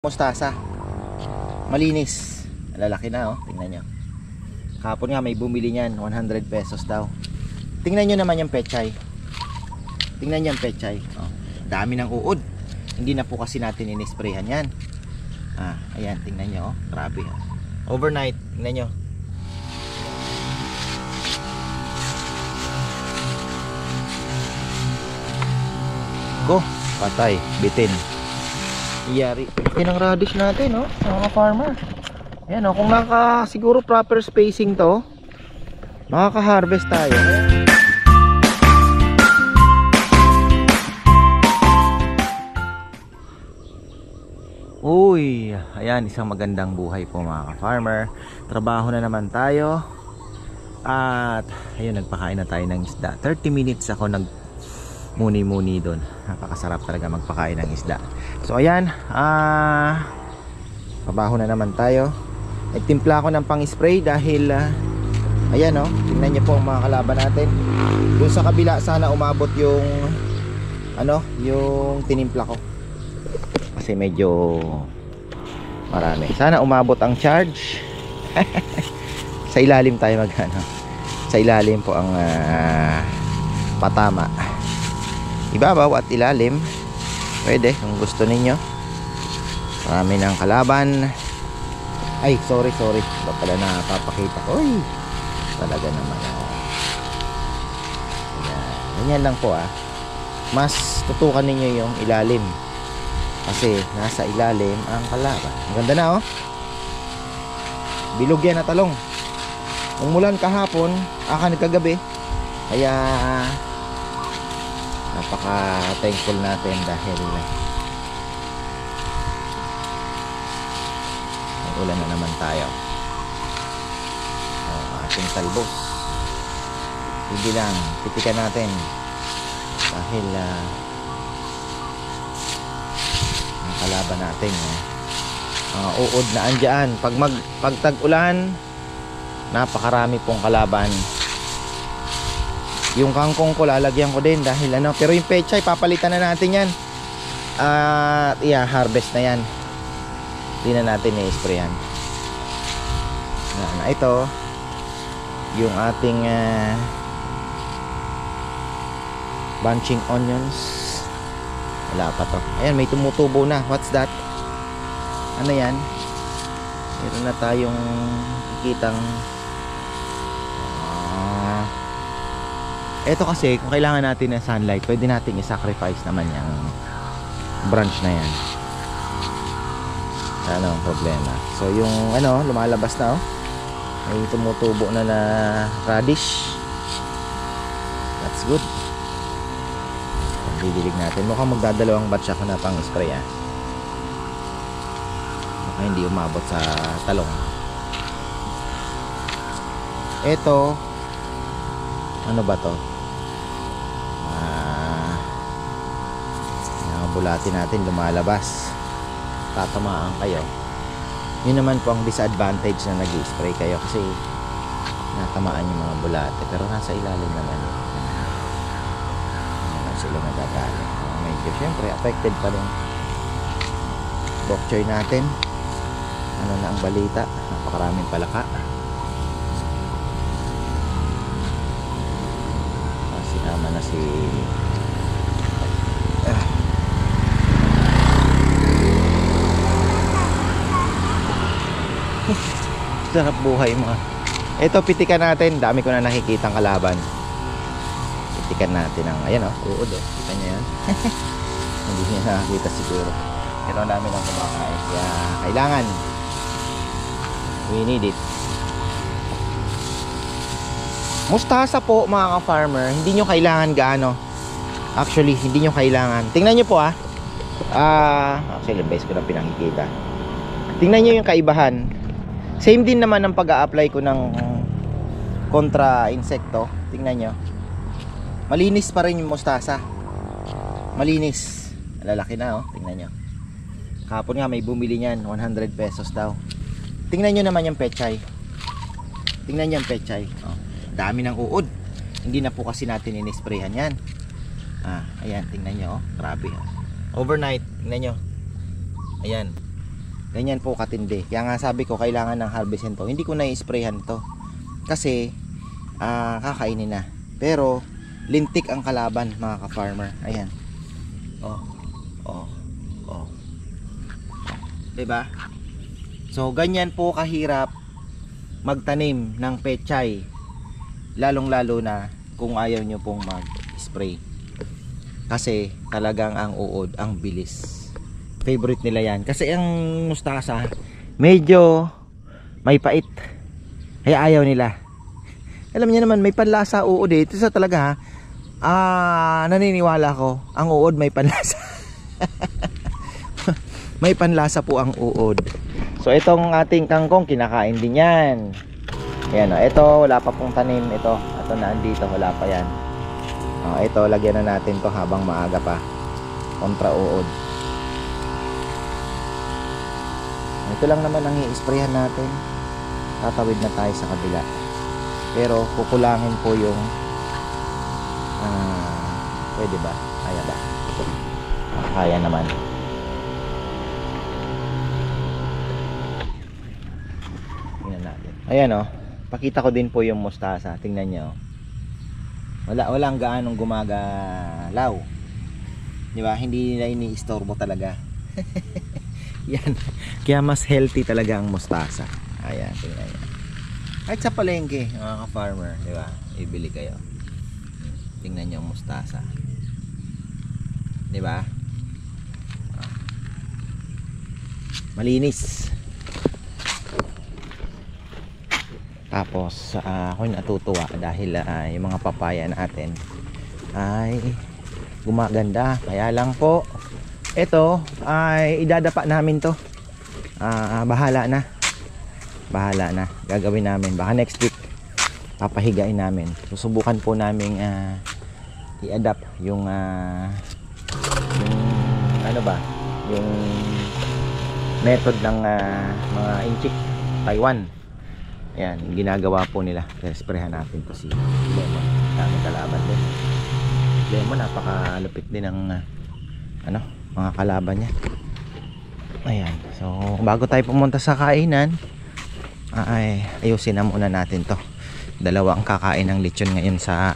Mustasa, malinis, lalaki na, oh. Tingnan nyo. Kahapon nga may bumili niyan, 100 pesos daw. Tingnan nyo naman yung pechay. Tingnan nyo yung pechay, oh. Dami ng uod. Hindi na po kasi natin inisprayhan yan. Ayan, tingnan nyo, oh. Grabe, oh. Overnight, tingnan nyo. Go, patay, bitin. Iyari. Yan ang radish natin, no? Mga farmer. Yan, no? Kung siguro proper spacing to, makaka-harvest tayo. Uy, ayan, isang magandang buhay po mga farmer. Trabaho na naman tayo. At ayun, nagpakain na tayo ng isda. 30 minutes ako muni-muni doon. Napakasarap talaga magpakain ng isda. So ayan, trabaho na naman tayo. Nagtimpla ako ng pang-spray dahil ayan, oh, tingnan niyo po ang mga kalaban natin. Doon sa kabila sana umabot yung yung tinimpla ko. Kasi medyo marami. Sana umabot ang charge. Sa ilalim tayo sa ilalim po ang patama. Ibabaw at ilalim pwede kung gusto ninyo. Marami ng kalaban. Ay, sorry ba pala napapakita ko. Uy, talaga naman, oh. Ganyan lang po, mas tutukan ninyo yung ilalim kasi nasa ilalim ang kalaban. Ang ganda na, oh. Bilog yan na talong. Umulan kahapon, kagabi. Kaya napaka thankful natin dahil may ulan na naman tayo. Ating talbos, hindi lang titikan natin dahil ang kalaban natin uod na andyan. Pag tag-ulan, napakarami pong kalaban. Yung kangkong ko lalagyan ko din dahil pero yung pechay papalitan na natin yan at harvest na yan. Hindi na natin i-sprayan na ito yung ating bunching onions. Wala pa to. Ayan, may tumutubo na. What's that? Ano yan? Meron na tayong kitang ito kasi kung kailangan natin ng sunlight, pwede nating i-sacrifice naman yung branch na yan. Ano ang problema? So yung lumalabas na, oh. May tumutubo na radish. That's good. Didilig natin. Mukhang magdadalawang batch ako na pang spray, Baka hindi umabot sa talong. Ito, ano ba to? Bulati natin lumalabas, tatamaan kayo. Yun naman po ang disadvantage na nag-spray kayo kasi natamaan yung mga bulate, pero nasa ilalim naman sila nagagaling. Medyo syempre affected pa rin bok choy natin. Ano na ang balita, napakaraming palaka. Sinama na si sarap buhay mo. Ito, pitikan natin. Dami ko na nakikitang kalaban. Pitikan natin ang ayan, uod, kita nyo yan. Hindi niya nakakita siguro, pero namin ang kumakain, kaya kailangan, we need it. Mustasa po mga ka-farmer, hindi nyo kailangan gaano. Actually, hindi nyo kailangan. Tingnan nyo po, actually, base ko na pinakikita. Tingnan nyo yung kaibahan. Same din naman ang pag-a-apply ko ng kontra insekto. Tingnan nyo, malinis pa rin yung mustasa. Malinis, lalaki na, oh. Tingnan nyo. Kahapon nga may bumili niyan, 100 pesos daw. Tingnan nyo naman yung pechay. Tingnan nyo yung pechay, oh. Dami ng uod. Hindi na po kasi natin inisprayhan yan. Ayan, tingnan nyo, oh. Grabe, oh. Overnight, tingnan nyo. Ayan, Ganyan po katindi. Kaya nga sabi ko kailangan ng harvestin to. Hindi ko na i-sprayhan to. Kasi kakainin na. Pero lintik ang kalaban mga ka-farmer. Ayan. Oh. Oh. Oh. Diba? So ganyan po kahirap magtanim ng pechay. Lalong-lalo na kung ayaw nyo pong mag-spray. Kasi talagang ang uod ang bilis. Favorite nila yan. Kasi ang mustasa medyo may pait. Kaya ayaw nila. Alam niyo naman may panlasa uod eh. Ito sa talaga naniniwala ko ang uod may panlasa. May panlasa po ang uod. So itong ating kangkong kinakain din yan. Ayan o. Ito wala pa pong tanim. Ito na andito. Wala pa yan. Ito lagyan na natin to habang maaga pa. Kontra uod. Ito lang naman ang i-sprayhan natin. Tatawid na tayo sa kabila. Pero kukulangin po yung pwede ba? Kaya ba? Kaya naman. Tingnan natin. Ayan o. Pakita ko din po yung mustasa. Tingnan nyo. Walang gaanong gumagalaw. Di ba? Hindi nila ini-istorbo talaga. Yan. Kaya mas healthy talaga ang mustasa. Ayan, tingnan nyo. Kahit sa palengke, mga ka-farmer, di ba? Ibili kayo. Tingnan nyo ang mustasa. Di ba? Malinis. Tapos, ako'y natutuwa dahil yung mga papaya natin ay gumaganda. Kaya lang po, ito ay idadapa namin to. Bahala na. Gagawin namin. Baka next week papahigain namin. Susubukan po namin i-adapt yung ano ba? Yung method ng mga inchik Taiwan. Ayan, ginagawa po nila. Sprayhan natin to si Lemon. Daming kalaban din. Lemon, napakalupit din ng mga kalaban niya. Ayan, so bago tayo pumunta sa kainan, ay ayusin na muna natin to. Dalawa ang kakain ng lechon ngayon sa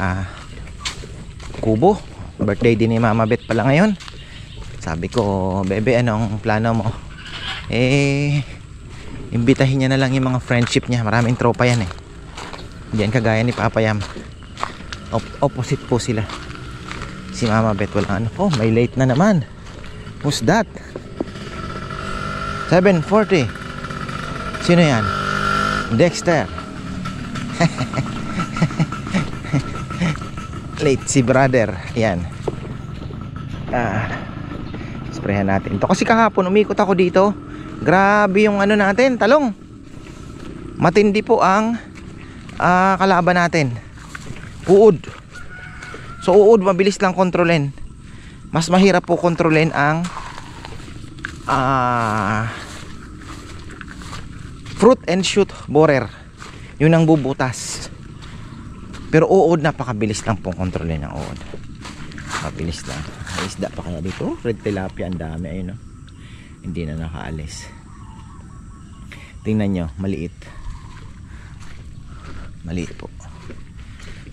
kubo. Birthday din ni Mama Beth pala ngayon. Sabi ko, bebe, anong plano mo? Imbitahin niya na lang yung mga friendship niya. Maraming tropa yan eh. Diyan kagaya ni Papa Yam. Opposite po sila. Si Mama Beth wala Oh, may late na naman. Who's that? 7:40. Sino yan? Dexter. Late si brother. Yan. Sprayhan natin to. Kasi kahapon umikot ako dito. Grabe yung natin, talong. Matindi po ang kalaban natin. Uod. So uod mabilis lang kontrolin. Mas mahirap po kontrolin ang fruit and shoot borer. Yun ang bubutas. Pero uod napakabilis lang pong kontrolin ng uod. Mabilis lang. May isda pa kaya dito? Red tilapia ang dami ayun, no? Hindi na nakaalis. Tingnan nyo, maliit. Maliit po.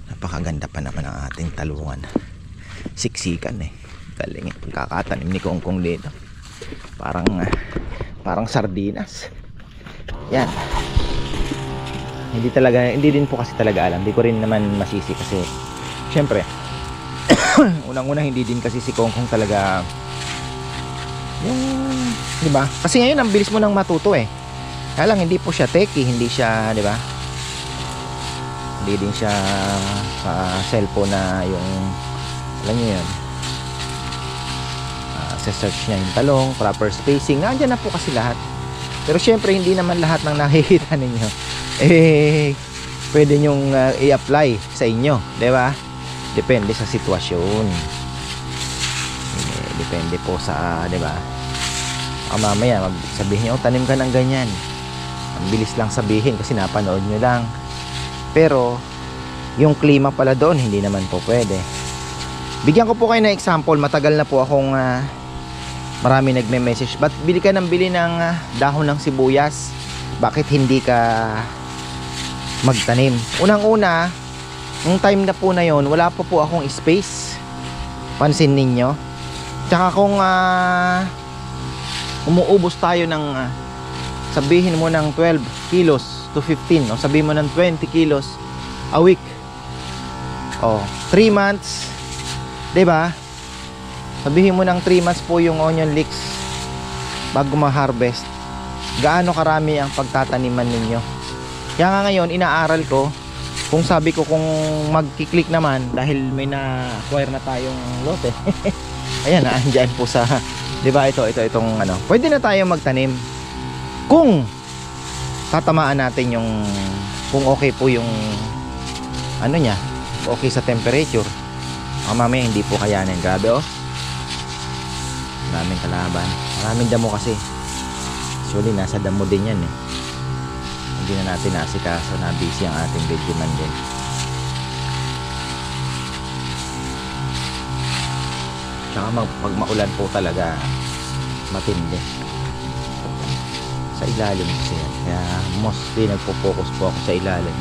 Napakaganda pa naman ang ating talungan. Siksikan eh. Galing eh. Pagkakatanim ni Kongkong dito. Parang sardinas. Yan. Hindi din po kasi talaga alam. Hindi ko rin naman masisi kasi syempre unang-una hindi din kasi si Kongkong talaga yung, di ba? Kasi ngayon ang bilis mo nang matuto eh. Kaya lang hindi po siya techie, hindi siya, di ba? Hindi din siya sa cellphone na yung alam niyo yun. Search niya yung talong, proper spacing. Nandiyan na po kasi lahat. Pero syempre hindi naman lahat ng nakikita ninyo pwede nyong i-apply sa inyo, di ba? Depende sa sitwasyon. Depende po sa, di ba? Mamaya sabihin niyo, tanim ka ng ganyan. Ang bilis lang sabihin kasi napanood nyo lang. Pero yung klima pala doon hindi naman po pwede. Bigyan ko po kayo ng example. Matagal na po akong Marami nagme-message, ba't bili ka ng bili ng dahon ng sibuyas? Bakit hindi ka magtanim? Unang-una, nung time na po na yon, wala pa po akong space. Pansin ninyo. Tsaka kung umuubos tayo ng sabihin mo ng 12 kilos to 15, o sabihin mo ng 20 kilos a week, 3 months, 'di ba? Sabihin mo ng 3 months po yung onion leeks bago ma-harvest. Gaano karami ang pagtataniman ninyo? Kaya nga ngayon inaaral ko, kung sabi ko kung magki-click naman dahil may na-acquire na tayong lote. Ayan, andyan po sa, 'di ba, itong ano. Pwede na tayo magtanim kung tatamaan natin yung, kung okay po yung ano niya, okay sa temperature. Mamaya hindi po kayanin. Grabe, maraming kalaban, maraming damo kasi. Actually nasa damo din yan eh. Hindi na natin naasikaso, na busy ang ating video man din. Tsaka pag maulan po talaga matindi sa ilalim kasi yan. Kaya mostly nagpo-focus po ako sa ilalim.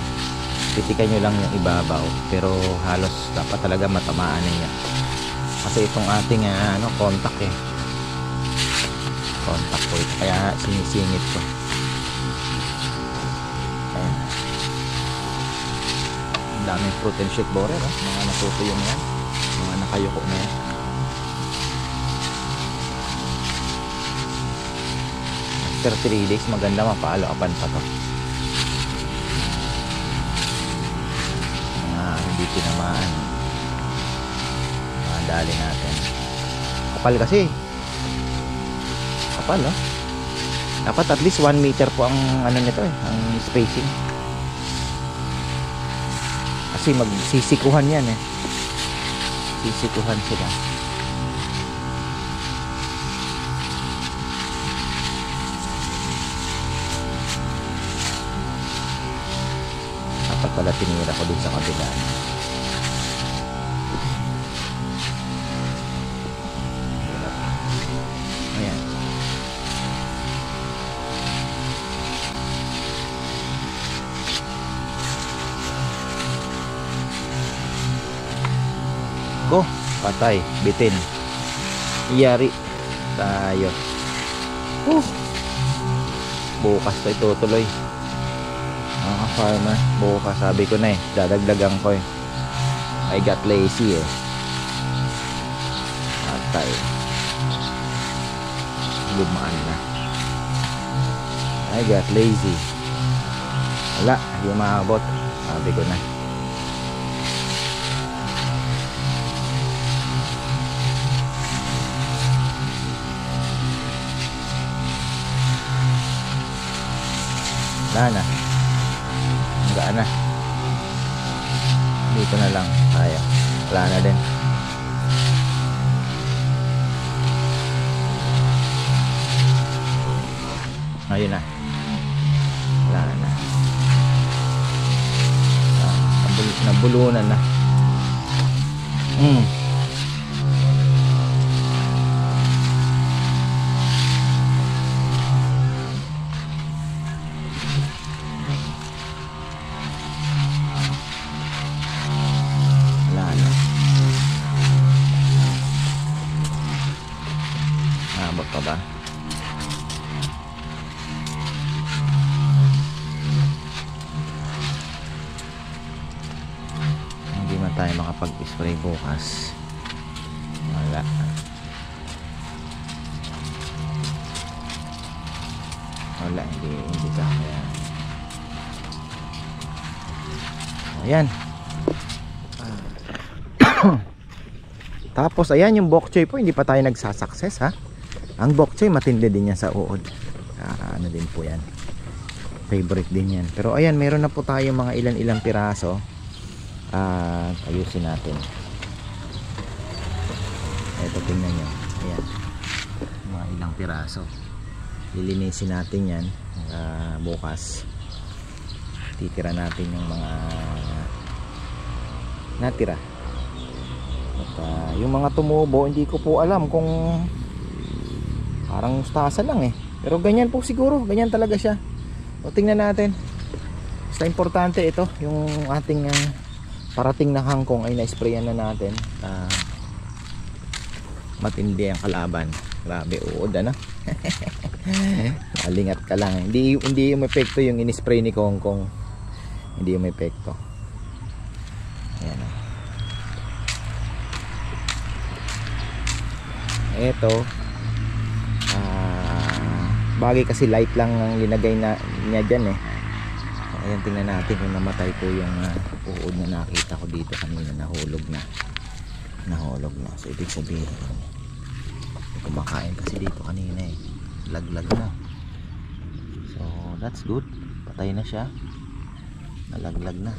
Titikan nyo lang yung ibabaw, pero halos dapat talaga matamaan niya kasi itong ating contact eh, contact po ito, kaya sinisingit ko. Ayan, ang daming fruit and shoot borer, mga natutuyong yan, mga nakayuko na yan. After 3 days maganda mapaalo-apan pa to. Hindi tinamaan, dali natin. Kapal kasi, kapal dapat at least 1 meter po ang ano nito ang spacing, kasi magsisikuhan yan sisikuhan sila. Dapat pala tinira ko dun sa kabila. Ayan. Go, patay, bitin. Iyari tayo. Bukas tayo tutuloy. Mga farmer, bukas sabi ko na dadagdagan ko I got lazy atay, lumaan na. I got lazy, wala, hindi maabot, sabi ko na. Wala na, hanggaan na, dito na lang tayo, wala na din. Ayun na, wala na, nabulunan na. Abot pa ba? Hindi man tayo makapag-spray bukas. Wala. Wala, hindi ka kaya. Ayan. Tapos ayan yung bok choy po, hindi pa tayo nagsasucess ha. Ang bok choy matindi din yan sa uod. Ano din po yan, favorite din yan. Pero ayan, meron na po tayo mga ilan-ilang piraso. Ayusin natin. Ito, tingnan nyo. Ayan, mga ilang piraso. Lilinisin natin yan bukas. Titira natin yung mga natira. At yung mga tumubo, hindi ko po alam kung Parang mustasa lang eh. Pero ganyan po siguro, ganyan talaga siya. O tingnan natin. Basta importante ito, yung ating parating na kangkong ay na-sprayan na natin. Matindi ang kalaban. Grabe, uod ano. Malingat ka lang. Hindi yung epekto yung in-spray ni Kongkong. Hindi yung epekto. Ayan. Ito bagay kasi light lang ang linagay niya dyan eh. So, ayan, tingnan natin kung namatay po yung uod na nakita ko dito kanina. Nahulog na. So ibig sabihin kumakain kasi dito kanina eh. Laglag na. So that's good. Patay na siya. Nalaglag na.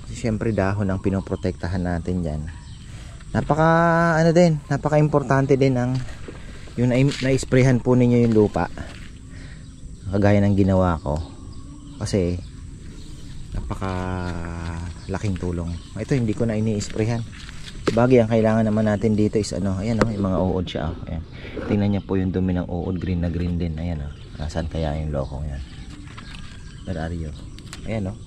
Kasi syempre dahon ang pinoprotektahan natin dyan. Napaka importante din ang yung na-sprayhan po ninyo yung lupa. Kagaya ng ginawa ko. Kasi napaka laking tulong. Ito hindi ko na ini-sprayhan. Bagay ang kailangan naman natin dito is ayan yung mga uod siya. Ayan. Tingnan niyo po yung dumi ng uod, green na green din. Ayan Nasaan kaya yung lokong yan? Where are you? Ayan oh.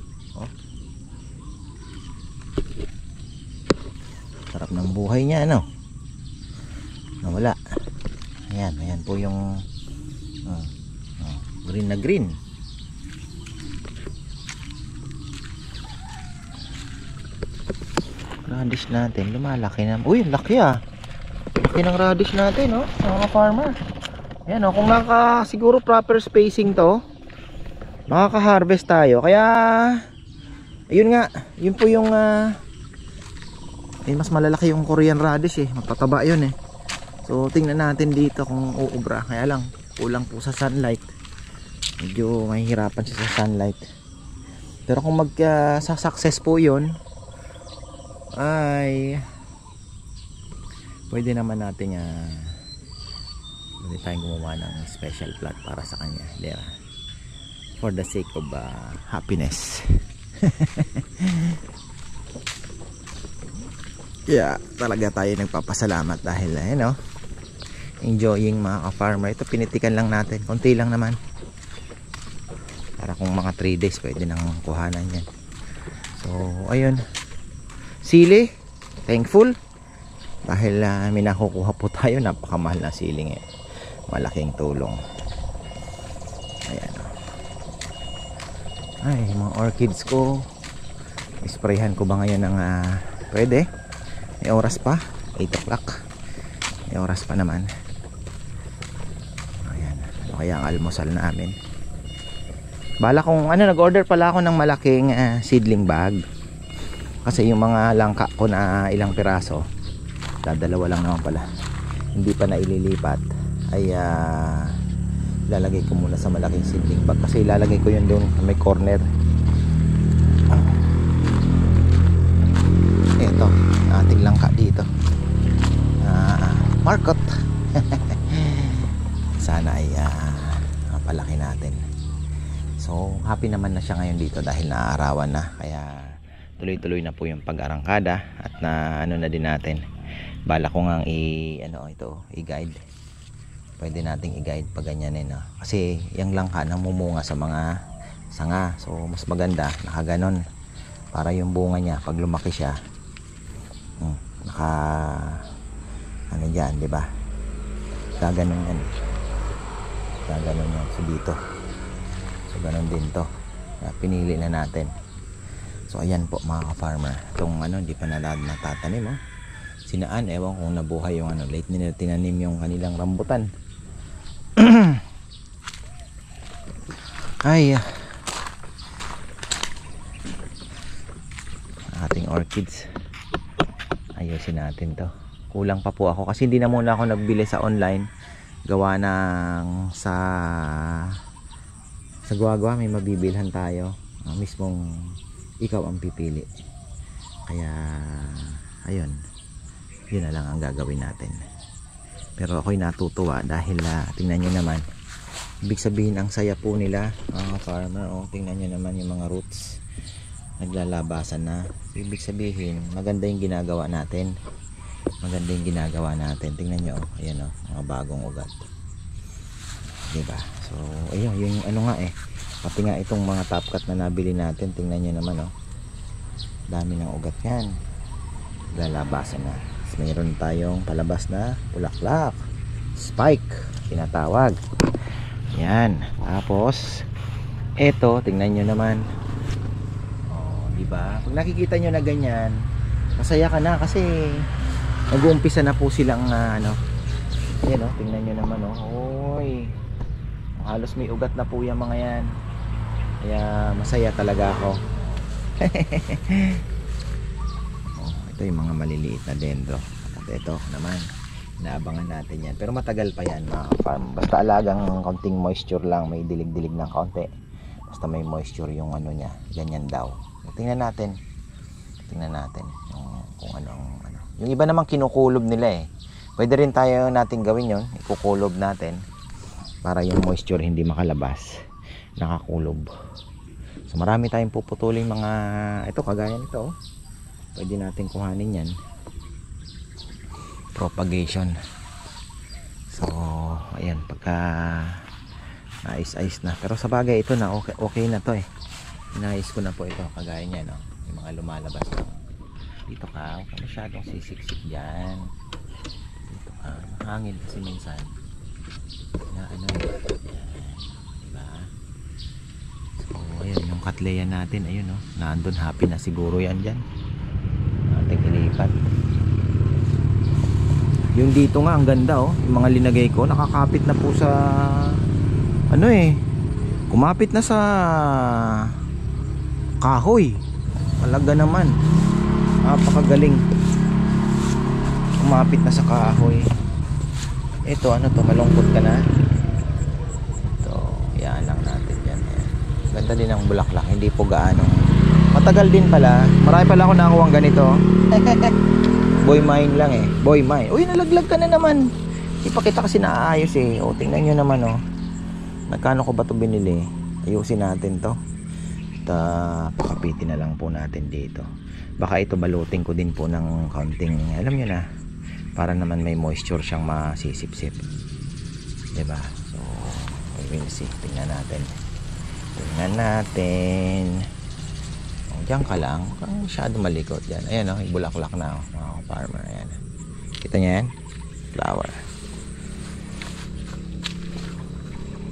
Sarap ng buhay niya nawala. Ayan po yung green na green. Radish natin lumalaki na. Uy, laki laki ng radish natin mga farmer. Ayan kung siguro proper spacing to, makaka-harvest tayo. Kaya ayun nga, yun po yung mas malalaki yung Korean radish matataba yun So tingnan natin dito kung uubra. Kaya lang kulang po sa sunlight. Medyo mahihirapan siya sa sunlight. Pero kung success po yun, ay pwede naman natin pwede tayong gumawa ng special plot para sa kanya. For the sake of happiness. Yeah, talaga tayo nagpapasalamat dahil enjoying mga ka-farmer. Ito pinitikan lang natin, konti lang naman, para kung mga 3 days pwede nang kuhanan yan. So ayun, sili, thankful dahil may nakukuha po tayo. Napakamahal na siling malaking tulong. Ayan ay mga orchids ko, isprayhan ko ba ngayon ng pwede? May oras pa, 8 o'clock. May oras pa naman. Ayan, kaya ang almusal namin. Bala kong nag-order pala ako ng malaking seedling bag. Kasi yung mga langka ko na ilang piraso, dalawa lang naman pala, hindi pa na ililipat, ay lalagay ko muna sa malaking seedling bag. Kasi ilalagay ko yun doon sa may corner. Ito, ating langka dito. Market. Sana ay mapalaki natin. So happy naman na siya ngayon dito dahil naaarawan na. Kaya tuloy-tuloy na po yung pag-arangkada. At na din natin, bala ko nga i-guide. Pwede nating i-guide pag ganyan kasi yung langka namumunga sa mga sanga. So mas maganda nakaganon, para yung bunga niya pag lumaki siya dyan, di ba? Gaganon yan. So dito. So ganon din to. Pinili na natin. So ayan po mga ka-farmer. Itong hindi pa natatanim Sinaan, ewan kung nabuhay yung late nila tinanim yung kanilang rambutan. Ay ating orchids, ayusin natin to. Kulang pa po ako kasi hindi na muna ako nagbili sa online. Gawa ng sa Guagua may mabibilhan tayo, mismong ikaw ang pipili. Kaya ayun, yun na lang ang gagawin natin. Pero ako'y natutuwa dahil tingnan nyo naman, ibig sabihin ang saya po nila mga farmer. Tingnan nyo naman yung mga roots naglalabasan na. Ibig sabihin maganda yung ginagawa natin. Maganda yung ginagawa natin. Tingnan nyo, ayan o, mga bagong ugat. Diba? So, ayun, yung ano nga eh. Pati nga itong mga top cut na nabili natin, tingnan nyo naman o. Dami ng ugat yan. Lalabasan na. Tapos mayroon tayong palabas na bulaklak. Spike, tinatawag. Yan. Tapos, eto, tingnan nyo naman. O, diba? Pag nakikita nyo na ganyan, masaya ka na kasi nag-uumpisa na po silang ano. Ayan o, tingnan nyo naman o. Oy, halos may ugat na po yung mga yan. Kaya masaya talaga ako. Oh, ito yung mga maliliit na dendro. At ito naman, inaabangan natin yan. Pero matagal pa yan mga farm. Basta alagang konting moisture lang, may dilig-dilig ng konti. Basta may moisture yung ano niya, ganyan daw. Tingnan natin. Tingnan natin kung anong ano. Yung iba namang kinukulob nila eh. Pwede rin tayo natin gawin yon, ikukulob natin para yung moisture hindi makalabas. Nakakulob. So marami tayong puputuling mga ito kagaya nito. Pwede natin kuhanin yan. Propagation. So ayan, pagka na-ice na. Pero sa bagay ito na okay na to eh. Inayos ko na po ito kagaya niya no. Yung mga lumalabas no. Dito ka, huwag ka masyadong sisiksik dyan. Dito ka, hangin kasi minsan na ano diba? So ayun yung katleya natin, ayun no, nandun, happy na siguro yan dyan. Ating ilipat. Yung dito nga ang ganda oh, yung mga linagay ko nakakapit na po sa ano eh, kumapit na sa kahoy. Talaga naman, napakagaling. Kumapit na sa kahoy. Ito ano to, malungkot ka na. Ito, yan lang natin yan. Ganda din ang bulaklak, hindi po gaano. Matagal din pala. Marami pala ako nakakuha ng ganito. Boy mine lang eh. Boy mine. Uy, nalaglag ka na naman. Ipakita kasi naayos eh. O, tingnan nyo naman oh. Nagkano ko ba ito binili? Ayusin natin to. Pakapitin na lang po natin dito. Baka ito balutin ko din po ng kaunting, alam nyo na, para naman may moisture siyang masisip-sip, diba? So we will see. Tingnan natin. O, dyan ka lang, kung masyado malikot yan. Ayan o, ibulaklak na o, mga farmer. Ayan. Kita nyo yan? Flower.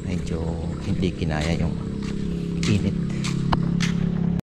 Medyo hindi kinaya yung init.